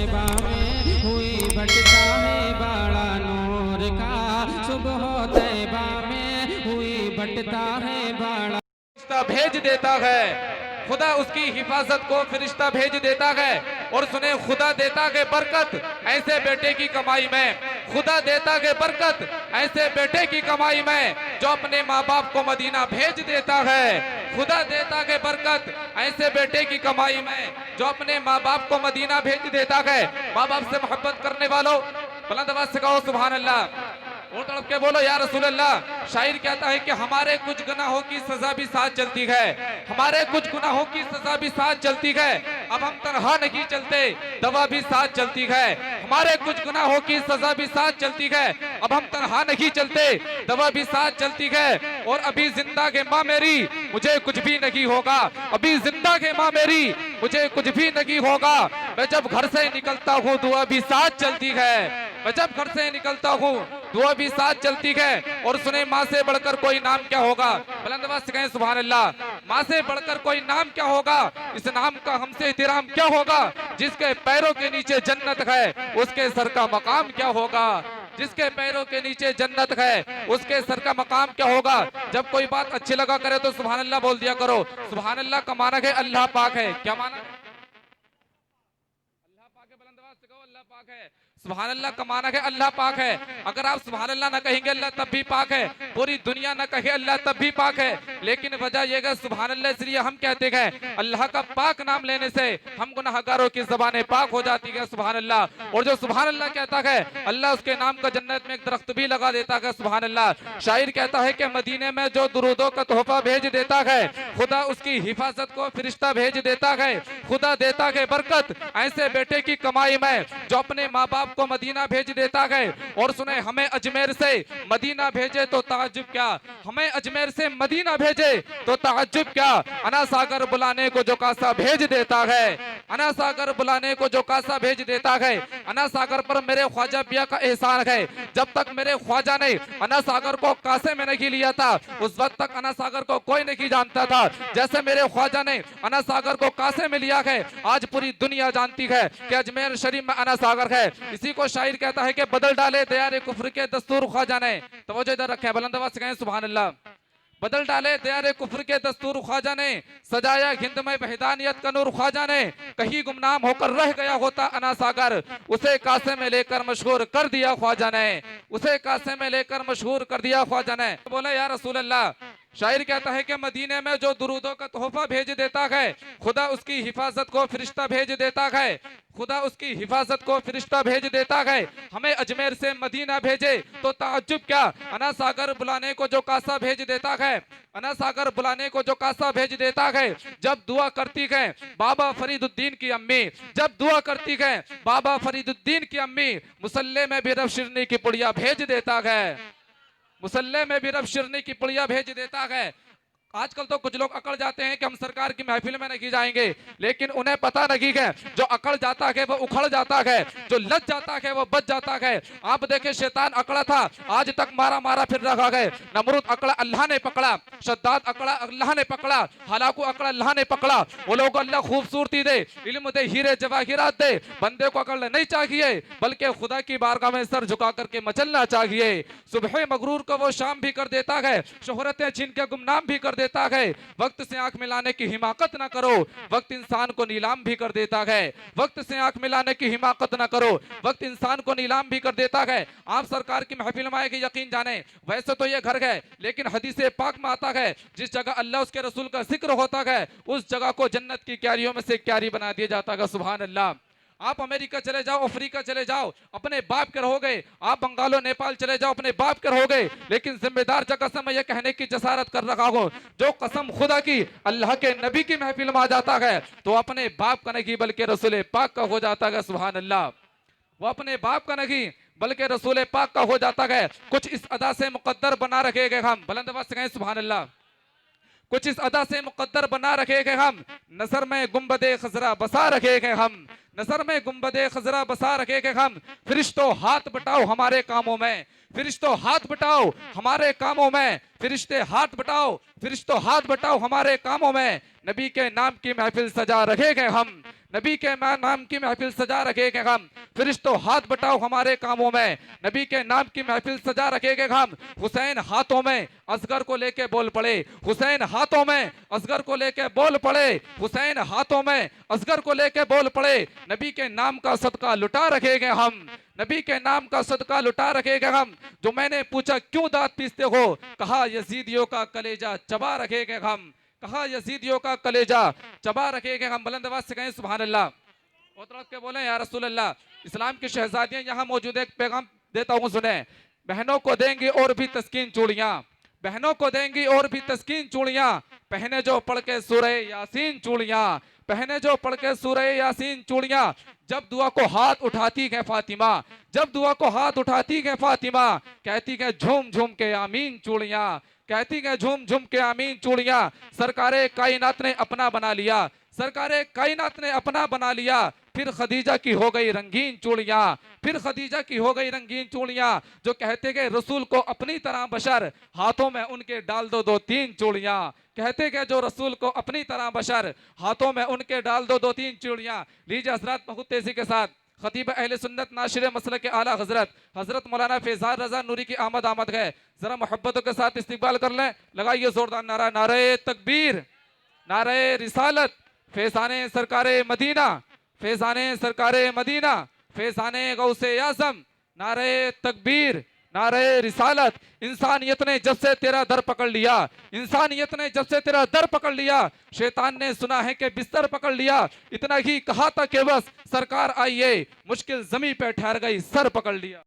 तैबा में हुई बटता है बड़ा नूर का, सुबह तैबा में हुई बटता है बड़ा। फरिश्ता भेज देता है, खुदा उसकी हिफाजत को फरिश्ता भेज देता है। और सुने, खुदा देता है बरकत ऐसे बेटे की कमाई में, खुदा देता है बरकत ऐसे बेटे की कमाई में जो अपने माँ बाप को मदीना भेज देता है। खुदा देता है बरकत ऐसे बेटे की कमाई में जो अपने माँ बाप को मदीना भेज देता है। माँ बाप से मोहब्बत करने वालों बुलंद आवाज से कहो सुभान अल्लाह, और तड़प के बोलो या रसूल अल्लाह। शायर कहता है कि हमारे कुछ गुनाहों की सजा भी साथ चलती है, हमारे कुछ गुनाहों की सजा भी साथ चलती है। अब हम तनहा नहीं चलते, दवा भी साथ चलती है। हमारे कुछ गुनाहों की सजा भी साथ चलती है, अब हम तनहा नहीं चलते, दवा भी साथ चलती है। और अभी जिंदा के माँ मेरी मुझे कुछ भी नहीं होगा, अभी जिंदा के माँ मेरी मुझे कुछ भी नहीं होगा। मैं जब घर से निकलता हूँ दुआ भी साथ चलती है, मैं जब घर से निकलता हूँ दुआ भी साथ चलती है। और सुने, माँ से बढ़कर कोई नाम क्या होगा, बुलंद आवाज से कहें सुभान अल्लाह। माँ से बढ़कर कोई नाम क्या होगा, इस नाम का हमसे एहतराम क्या होगा। जिसके पैरों के नीचे जन्नत है उसके सर का मकाम क्या होगा, जिसके पैरों के नीचे जन्नत है उसके सर का मकाम क्या होगा। जब कोई बात अच्छी लगा करे तो सुभान अल्लाह बोल दिया करो। सुभान अल्लाह का माना है अल्लाह पाक है, क्या माना, अल्लाह पाक है, बुलंद आवाज से कहो अल्लाह पाक है। सुभान अल्लाह का माना है अल्लाह पाक है। अगर आप सुभान अल्लाह ना कहेंगे अल्लाह तब भी पाक है, पूरी दुनिया ना कहे अल्लाह तब भी पाक है। लेकिन वजह यह है सुभान अल्लाह इसलिए हम कहते हैं, अल्लाह का पाक नाम लेने से हम गुनाहगारों की ज़बानें पाक हो जाती है सुभान अल्लाह। और जो सुभान अल्लाह कहता है अल्लाह उसके नाम का जन्नत में एक दरख्त भी लगा देता है सुभान अल्लाह। शायर कहता है कि मदीने में जो दुरूदों का तोहफा भेज देता है खुदा उसकी हिफाजत को फरिश्ता भेज देता है। खुदा देता है बरकत ऐसे बेटे की कमाई में जो अपने माँ बाप को मदीना भेज देता है। और सुने, हमें अजमेर से मदीना भेजे तो ताज्जुब क्या, हमें अजमेर से मदीना भेजे तो ताज्जुब क्या। अना सागर बुलाने को जो कासा भेज देता है, अना सागर बुलाने को जो कासा भेज देता है। अना सागर पर मेरे ख्वाजा पिया का एहसान है। जब तक मेरे ख्वाजा ने अना सागर को कासे में नहीं लिया था उस वक्त तक अना सागर को कोई नहीं जानता था। जैसे मेरे ख्वाजा ने अना सागर को कासे में लिया है आज पूरी दुनिया जानती है कि अजमेर शरीफ में अना सागर है। इसी को शायर कहता है कि बदल डाले दयारे कुफ्र के दस्तूर ख्वाजा ने, तवज्जो इधर रखें, बुलंद आवाज से कहें सुभान अल्लाह। बदल डाले दयारे कुफ्र के दस्तूर ख्वाजा ने, सजाया हिंद में वहदानियत का नूर ख्वाजा ने। कहीं गुमनाम होकर रह गया होता अना सागर उसे कासे में लेकर मशहूर कर दिया ख्वाजा ने, उसे कासे में लेकर मशहूर कर दिया ख्वाजा ने। बोला या रसूल अल्लाह। शायर कहता है कि मदीने में जो दुरूदों का तोहफा भेज देता है खुदा उसकी हिफाजत को फरिश्ता भेज देता है, खुदा उसकी हिफाजत को फरिश्ता भेज देता है। हमें अजमेर से मदीना भेजे तो ताज्जुब क्या, अना सागर बुलाने को जो कासा भेज देता है, अना सागर बुलाने को जो कासा भेज देता है। जब दुआ करती है बाबा फरीदुद्दीन की अम्मी, जब दुआ करती है बाबा फरीदुद्दीन की अम्मी मुसल्ले में भी रब शिरनी की पुड़िया भेज देता है, मुसल्ले में भी रब शिरनी की पुड़िया भेज देता है। आजकल तो कुछ लोग अकड़ जाते हैं कि हम सरकार की महफिल में नहीं जाएंगे, लेकिन उन्हें पता नहीं है जो अकड़ जाता है वो उखड़ जाता है, जो लज जाता है वो बच जाता है। आप देखें शैतान अकड़ा था आज तक मारा मारा फिर रखा गए। नमरूद अकड़ा अल्लाह ने पकड़ा, शद्दाद अकड़ा अल्लाह ने पकड़ा, हलाकू अकड़ा अल्लाह ने पकड़ा। वो लोग अल्लाह खूबसूरती दे, इल्म दे, हीरे जवाहिरात दे, बंदे को अकड़ना नहीं चाहिए बल्कि खुदा की बारगाह में सर झुका करके मचलना चाहिए। सुबह मगरूर को वो शाम भी कर देता है, शोहरतें छीन के गुमनाम भी कर देता है। वक्त से आंख मिलाने की हिमाकत ना करो, वक्त इंसान को नीलाम भी कर देता है। वक्त से आंख मिलाने की हिमाकत ना करो, वक्त इंसान को नीलाम भी कर देता है। आप सरकार की महफिल में आए कि यकीन जाने, वैसे तो ये घर है लेकिन हदीस पाक में आता है जिस जगह अल्लाह उसके रसूल का जिक्र होता है उस जगह को जन्नत की क्यारियों में से क्यारी बना दिया जाता है सुभान अल्लाह। आप अमेरिका चले जाओ, अफ्रीका चले जाओ, अपने बाप के रहोगे। आप बंगालो नेपाल चले जाओ, अपने बाप के रहोगे। लेकिन जिम्मेदार जगह से मैं ये कहने की जसारत कर रहा हूँ, जो कसम खुदा की अल्लाह के नबी की महफिल में आ जाता है तो अपने बाप का नहीं बल्कि रसूल पाक का हो जाता है सुभान अल्लाह। वो अपने बाप का नहीं बल्कि रसूल पाक का हो जाता है। कुछ इस अदा से मुकद्दर बना रखे गए हम, बुलंद आवाज से कहें सुभान अल्लाह। कुछ इस अदा से मुकद्दर बना रखे गए हम, नजर में गुंबदे खजरा बसा रखे गए हम, नजर में गुंबदे खजरा बसा रखे गए हम। फरिश्तों हाथ बटाओ हमारे कामों में, फरिश्तों हाथ बटाओ हमारे कामों में, फरिश्ते हाथ बटाओ, फरिश्तों हाथ बटाओ हमारे कामों में। नबी के नाम की महफिल सजा रखे गए हम, नबी के नाम की महफिल सजा रखेंगे हम। फरिश्तों हाथ बटाओ हमारे कामों में, नबी के नाम की महफिल सजा रखेंगे हम। हुसैन हाथों में असगर को लेके बोल पड़े, हुसैन हाथों में असगर को लेके बोल पड़े, हुसैन हाथों में असगर को लेके बोल पड़े। नबी के नाम का सदका लुटा रखेंगे हम, नबी के नाम का सदका लुटा रखेंगे हम। जो मैंने पूछा क्यों दांत पीसते हो, कहा यजीदियों का कलेजा चबा रखेंगे हम, कहा यजीदियों का कलेजा चबा रखेंगे हम। बुलंद आवाज से कहें सुभान अल्लाह। और तरफ के बोले या रसूल अल्लाह। इस्लाम की शहजादियां यहाँ मौजूद है, एक पैगाम देता हूँ सुने। बहनों को देंगी और भी तस्कीन चूड़ियां, बहनों को देंगी और भी तस्कीन चूड़ियां, पहने जो पढ़ के सूरह यासीन चूड़ियां, पहने जो पढ़ के सूरह यासीन चूड़ियां। जब दुआ को हाथ उठाती है फातिमा, जब दुआ को हाथ उठाती है फातिमा, कहती है झूम झूम के आमीन चूड़ियां, कहती है झूम झूम के आमीन चूड़ियां। सरकारे कायनात ने अपना बना लिया, सरकारे कायनात ने अपना बना लिया। फिर खदीजा की हो गई रंगीन चूड़ियां, फिर खदीजा की हो गई रंगीन चूड़ियां। जो कहते गए रसूल को अपनी तरह बशर, हाथों में उनके डाल दो दो तीन चूड़ियां। कहते गए जो रसूल को अपनी तरह बशर, हाथों में उनके डाल दो दो तीन चूड़ियां। लीजिए हजरत बहुत तेजी के साथ खतीब अहले सुन्नत नाशिर मसलक के आला हजरत हजरत मौलाना फैजान रजा नूरी की आमद है। जरा मोहब्बतों के साथ इस्तिकबाल कर लें। लगाइए जोरदार नारा, नारे तकबीर, नारे रिसालत, फैजाने सरकारे मदीना, फैजाने सरकारे मदीना, फैजाने गौसे आज़म। नारे तकबीर, नारे रिसालत। इंसानियत ने जब से तेरा दर पकड़ लिया, इंसानियत ने जब से तेरा दर पकड़ लिया, शैतान ने सुना है कि बिस्तर पकड़ लिया। इतना ही कहा था कि बस सरकार आइए, मुश्किल जमी पे ठहर गई, सर पकड़ लिया।